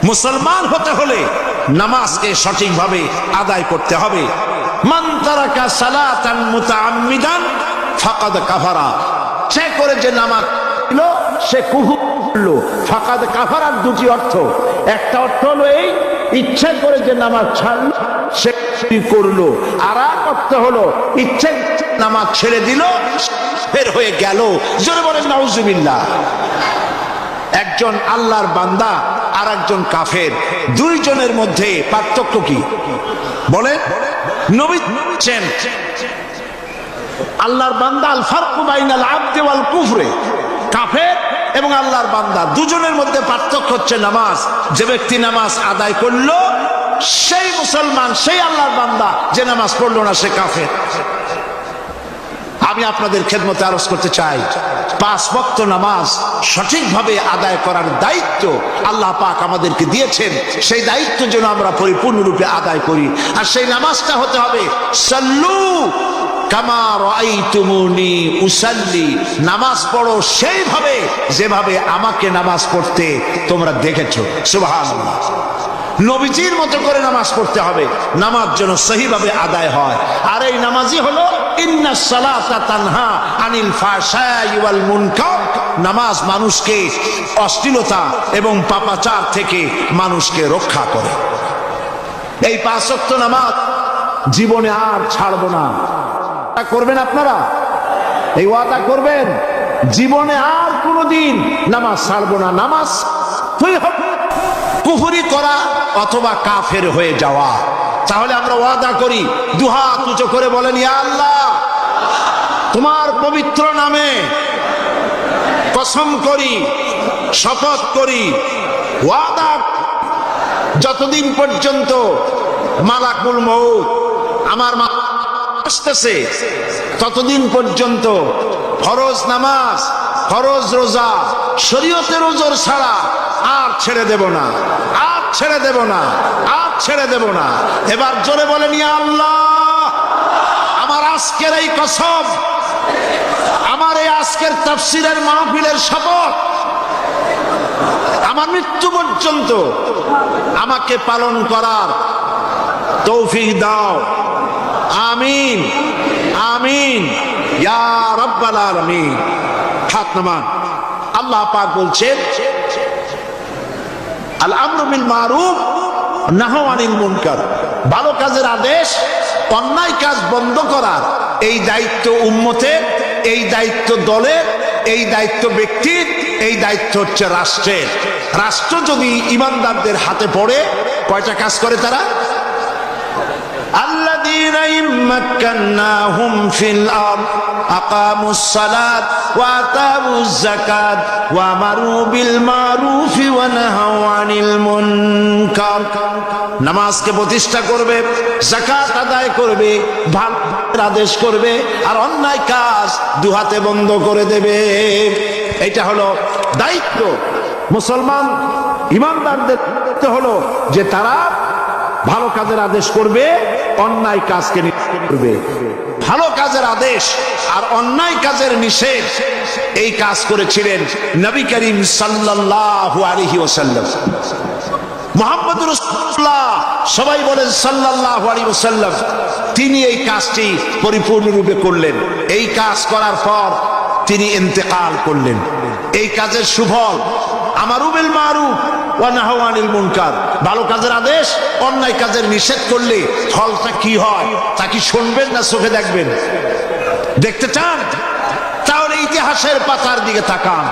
মুসলমান হতে হলে নামাজকে সঠিকভাবে আদায় করতে হবে। মান তারাকা সালাতান মুতাআম্মিদান ফাকাদ কাফারা, সে করে যে নামাজ পড়লো সে কুফর করলো। ফাকাদ কাফারার দুটি অর্থ, একটা অর্থ হলো এই ইচ্ছা করে যে নামাজ ছাড়লো সে করলো, আর এক অর্থ হলো ইচ্ছে নামাজ ছেড়ে দিল বের হয়ে গেল। জোরে বলেন নাউজুবিল্লাহ। একজন আল্লাহর বান্দা আর একজন কাফের, দুইজনের মধ্যে পার্থক্য কি বলেন? নবী বলেছেন আল্লাহর বান্দা আল ফারকু বাইনাল আবদি ওয়াল কুফরে, কাফের এবং আল্লাহর বান্দা দুজনের মধ্যে পার্থক্য হচ্ছে নামাজ। যে ব্যক্তি নামাজ আদায় করলো সেই মুসলমান, সেই আল্লাহর বান্দা, যে নামাজ পড়লো না সে কাফের। আমি আপনাদের খেদমতে আরজ করতে চাই, 5 ওয়াক্ত নামাজ সঠিকভাবে আদায় করার দায়িত্ব আল্লাহ পাক আমাদেরকে দিয়েছেন। সেই দায়িত্ব যেন আমরা পরিপূর্ণরূপে আদায় করি। আর সেই নামাজটা হতে হবে সাল্লু কামা রাআইতুমুনি উসাল্লি, নামাজ পড়ো সেইভাবে যেভাবে আমাকে নামাজ পড়তে তোমরা দেখেছো। সুবহানাল্লাহ। নবীজির মতো করে নামাজ পড়তে হবে, নামাজ যেন সহিভাবে আদায় হয়। আর এই নামাজই হলো ইন্নাস সালাতা তানহা আনিল ফাহশাই ওয়াল মুনকার, নামাজ মানুষকে অশ্লীলতা এবং পাপাচার থেকে মানুষকে রক্ষা করে। এই 5 ওয়াক্ত নামাজ জীবনে আর ছাড়বো না, করবেন আপনারা? এই ওয়াদা করবেন জীবনে আর কোনোদিন নামাজ ছাড়বো না। নামাজ কুফরি করা অথবা কাফের হয়ে যাওয়া। তাহলে আমরা ওয়াদা করি, দুহাত উঁচু করে বলেন, ইয়া আল্লাহ তোমার পবিত্র নামে কসম করি, শপথ করি, ওয়াদা যতদিন পর্যন্ত মালাকুল মউত আমার আসতেছে ততদিন পর্যন্ত ফরজ নামাজ, ফরজ রোজা, শরীয়তের ওজর ছাড়া আর ছেড়ে দেব না, আর ছেড়ে দেব না, আর ছেড়ে দেব না। এবার জোরে বলেন, ইয়া আল্লাহ আমার আজকের এই কসম, আমার এই আজকের তাফসীরের মাহফিলের শপথ, আমার মৃত্যু পর্যন্ত আমাকে পালন করার তৌফিক দাও। আমিন আমিন ইয়া রাব্বাল আলামিন। হাত নামান। আল্লাহ পাক বলছেন আল আমরু বিল মারুফ নাহু আনিল মুনকার, ভালো কাজের আদেশ, অন্যায় কাজ বন্ধ করার এই দায়িত্ব উম্মতের, এই দায়িত্ব দলের, এই দায়িত্ব ব্যক্তির, এই দায়িত্ব হচ্ছে রাষ্ট্রের। রাষ্ট্র যদি ইমানদারদের হাতে পড়ে, কয়টা কাজ করে তারা? الذين إن مكناهم في الأرض أقاموا الصلاة وآتوا الزكاة وأمروا بالمعروف ونهوا عن المنكر, নামাজকে প্রতিষ্ঠা করবে, যাকাত আদায় করবে, ভালোর আদেশ করবে, আর অন্যায় কাজ দুহাতে বন্ধ করে দেবে। এটা হলো দায়িত্ব। মুসলমান ইমানদারদের দায়িত্ব হলো যে তারা ভালো কাজের আদেশ করবে, অন্যায় কাজকে নিষেধ করবে। ভালো কাজের আদেশ আর অন্যায় কাজের নিষেধ, এই কাজ করেছিলেন নবী করিম সাল্লাল্লাহু আলাইহি ওয়াসাল্লাম। মুহাম্মদুর রাসূলুল্লাহ, সবাই বলেন সাল্লাল্লাহু আলাইহি ওয়াসাল্লাম, তিনি এই কাজটি পরিপূর্ণরূপে করলেন। এই কাজ করার পর তিনি ইন্তেকাল করলেন। এই কাজের সুফল আমারু বিল মারুফ ওয়া নাহু আনিল মুনকার, ভালো কাজের আদেশ, অন্যায় কাজের নিষেধ করলে ফলটা কি হয় তা কি শুনবেন না চোখে দেখবেন? দেখতে চান? তাহলে ইতিহাসের পাতার দিকে তাকান।